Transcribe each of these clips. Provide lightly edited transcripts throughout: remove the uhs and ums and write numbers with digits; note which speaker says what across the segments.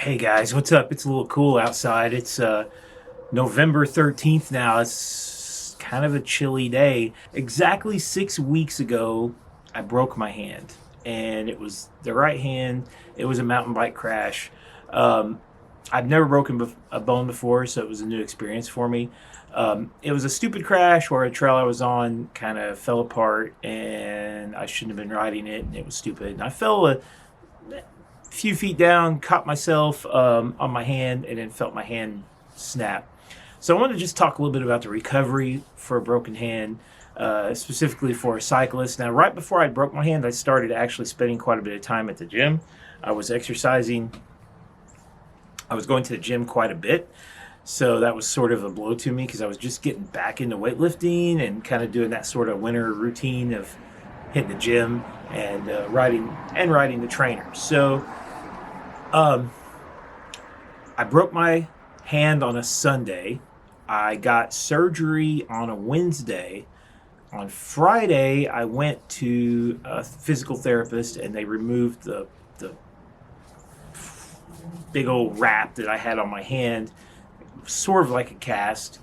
Speaker 1: Hey guys, what's up? It's a little cool outside. It's November 13th now. It's kind of a chilly day. Exactly 6 weeks ago, I broke my hand, and it was the right hand. It was a mountain bike crash. Um, I've never broken a bone before, so it was a new experience for me. It was a stupid crash where a trail I was on kind of fell apart, and I shouldn't have been riding it, and it was stupid. And I fell a few feet down, caught myself on my hand, and then felt my hand snap. So I want to just talk a little bit about the recovery for a broken hand, specifically for a cyclist. Now, right before I broke my hand, I started actually spending quite a bit of time at the gym. I was exercising. I was going to the gym quite a bit. So that was sort of a blow to me because I was just getting back into weightlifting and kind of doing that sort of winter routine of hitting the gym and riding the trainer. So I broke my hand on a Sunday. I got surgery on a Wednesday. On Friday, I went to a physical therapist and they removed the big old wrap that I had on my hand, sort of like a cast.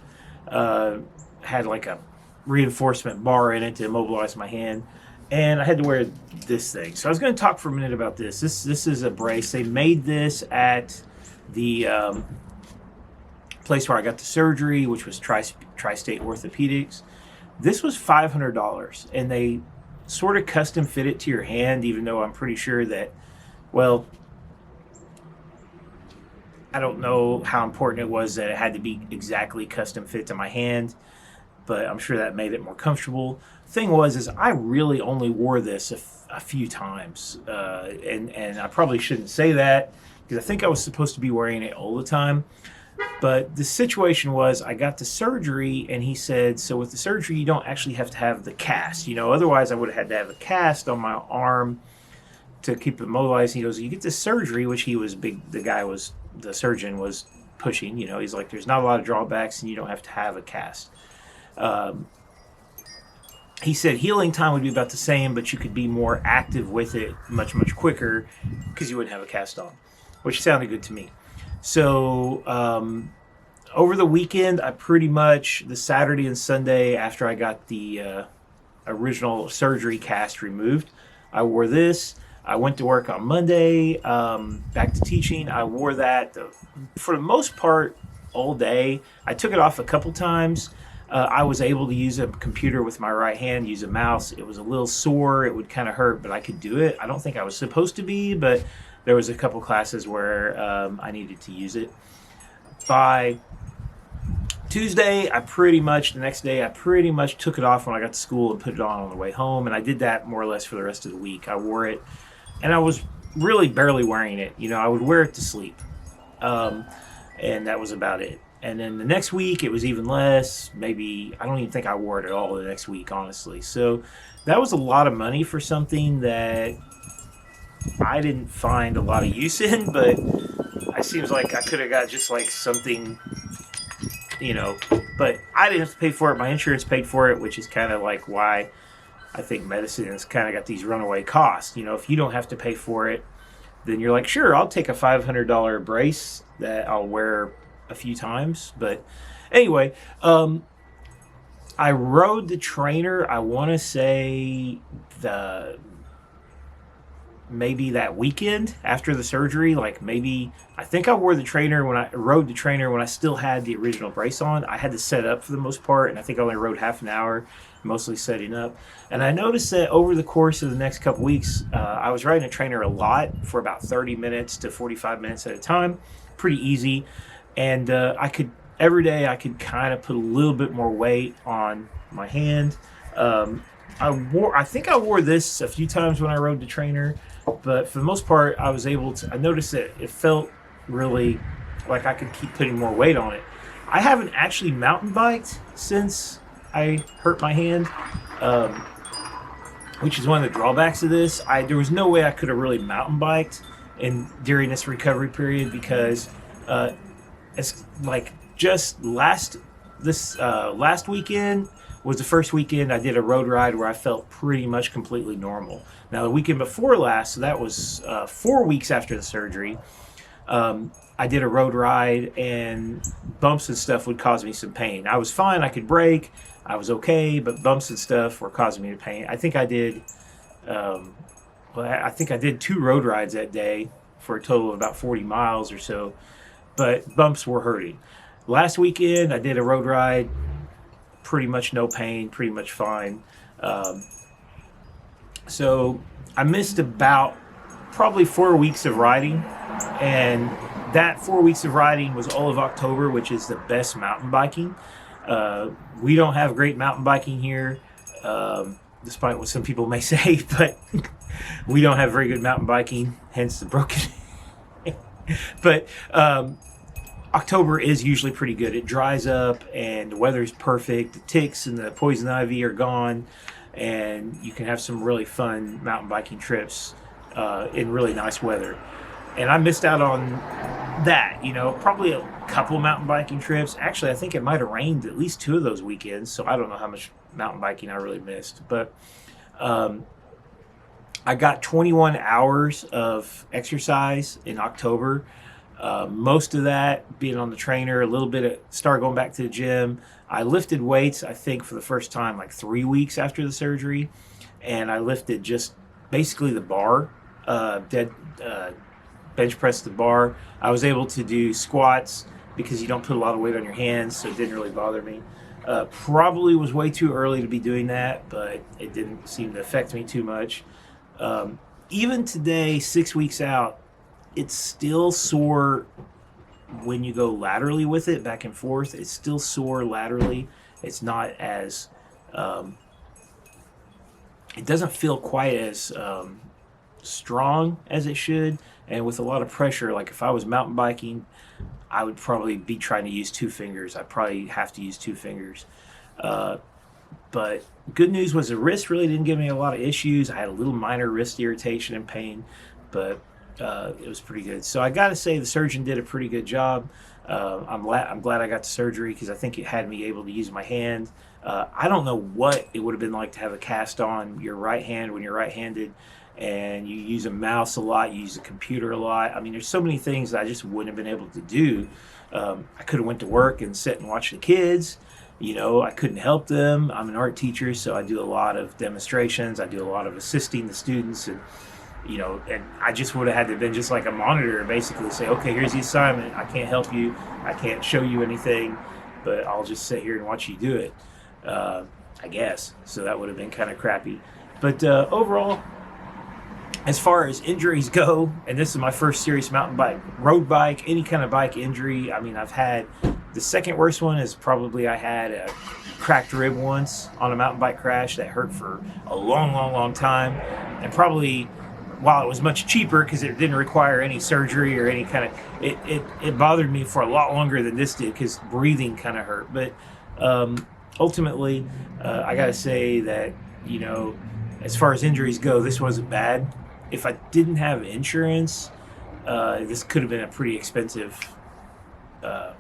Speaker 1: Had like a reinforcement bar in it to immobilize my hand, and I had to wear this thing. So I was going to talk for a minute about this. This is a brace. They made this at the place where I got the surgery, which was Tri-State Orthopedics. This was $500, and they sort of custom fit it to your hand, even though I'm pretty sure that, well, I don't know how important it was that it had to be exactly custom fit to my hand, but I'm sure that made it more comfortable. Thing was, is I really only wore this a few times, and I probably shouldn't say that because I think I was supposed to be wearing it all the time. But the situation was, I got the surgery, and he said, so with the surgery, you don't actually have to have the cast. Otherwise I would have had to have a cast on my arm to keep it mobilized. He goes, you get this surgery, which he was big. The surgeon was pushing. He's like, there's not a lot of drawbacks, and you don't have to have a cast. He said healing time would be about the same, but you could be more active with it much, much quicker because you wouldn't have a cast on, which sounded good to me. So over the weekend, I pretty much, the Saturday and Sunday after I got the original surgery cast removed, I wore this. I went to work on Monday, back to teaching. I wore that for the most part all day. I took it off a couple times. I was able to use a computer with my right hand, use a mouse. It was a little sore. It would kind of hurt, but I could do it. I don't think I was supposed to be, but there was a couple classes where I needed to use it. By Tuesday, the next day, I pretty much took it off when I got to school and put it on the way home, and I did that more or less for the rest of the week. I wore it, and I was really barely wearing it. I would wear it to sleep, and that was about it. And then the next week, it was even less. Maybe, I don't even think I wore it at all the next week, honestly. So that was a lot of money for something that I didn't find a lot of use in, but it seems like I could have got just like something, but I didn't have to pay for it. My insurance paid for it, which is kind of like why I think medicine has kind of got these runaway costs. If you don't have to pay for it, then you're like, sure, I'll take a $500 brace that I'll wear a few times. But anyway, I rode the trainer, I want to say maybe that weekend after the surgery. I think I rode the trainer when I still had the original brace on. I had to set up for the most part, and I think I only rode half an hour, mostly setting up. And I noticed that over the course of the next couple weeks, I was riding a trainer a lot for about 30 minutes to 45 minutes at a time. Pretty easy. And every day I could kind of put a little bit more weight on my hand. I think I wore this a few times when I rode the trainer, but for the most part, I noticed that it felt really like I could keep putting more weight on it. I haven't actually mountain biked since I hurt my hand, which is one of the drawbacks of this. There was no way I could have really mountain biked during this recovery period because it's like just last weekend was the first weekend I did a road ride where I felt pretty much completely normal. Now the weekend before last, so that was 4 weeks after the surgery, I did a road ride, and bumps and stuff would cause me some pain. I was fine. I could brake. I was okay, but bumps and stuff were causing me pain. I think I did. I think I did 2 road rides that day for a total of about 40 miles or so, but bumps were hurting. Last weekend, I did a road ride, pretty much no pain, pretty much fine. So I missed about probably 4 weeks of riding, and that 4 weeks of riding was all of October, which is the best mountain biking. We don't have great mountain biking here, despite what some people may say, but we don't have very good mountain biking, hence the broken. But October is usually pretty good. It dries up and the weather's perfect. The ticks and the poison ivy are gone, and you can have some really fun mountain biking trips in really nice weather. And I missed out on that, probably a couple mountain biking trips. Actually, I think it might have rained at least 2 of those weekends, so I don't know how much mountain biking I really missed. But I got 21 hours of exercise in October. Most of that being on the trainer, a little bit of start going back to the gym. I lifted weights, I think, for the first time like 3 weeks after the surgery, and I lifted just basically the bar, bench press the bar. I was able to do squats because you don't put a lot of weight on your hands, so it didn't really bother me. Probably was way too early to be doing that, but it didn't seem to affect me too much. Even today, 6 weeks out, it's still sore when you go laterally with it, back and forth. It's still sore laterally. It's not as, it doesn't feel quite as strong as it should. And with a lot of pressure, like if I was mountain biking, I would probably be trying to use 2 fingers. I'd probably have to use 2 fingers. But good news was the wrist really didn't give me a lot of issues. I had a little minor wrist irritation and pain, but it was pretty good. So I got to say the surgeon did a pretty good job. I'm glad I got the surgery because I think it had me able to use my hand. I don't know what it would have been like to have a cast on your right hand when you're right-handed, and you use a mouse a lot, you use a computer a lot. I mean, there's so many things that I just wouldn't have been able to do. I could have went to work and sit and watch the kids. I couldn't help them. I'm an art teacher, so I do a lot of demonstrations. I do a lot of assisting the students, and and I just would have had to have been just like a monitor, basically say, okay, here's the assignment. I can't help you. I can't show you anything, but I'll just sit here and watch you do it, I guess. So that would have been kind of crappy. But overall, as far as injuries go, and this is my first serious mountain bike, road bike, any kind of bike injury, I mean, I've had, the second worst one is probably I had a cracked rib once on a mountain bike crash that hurt for a long, long, long time. And probably, while it was much cheaper because it didn't require any surgery or any kind of, it bothered me for a lot longer than this did because breathing kind of hurt. But ultimately, I got to say that, as far as injuries go, this wasn't bad. If I didn't have insurance, this could have been a pretty expensive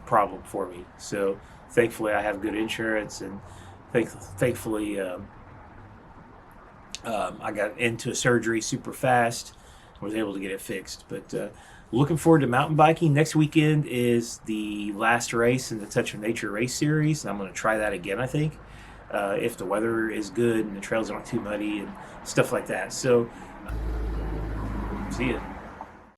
Speaker 1: problem for me. So thankfully I have good insurance, and thankfully I got into surgery super fast, was able to get it fixed. But looking forward to mountain biking. Next weekend is the last race in the Touch of Nature race series, and I'm going to try that again, I think, if the weather is good and the trails aren't too muddy and stuff like that. So see ya.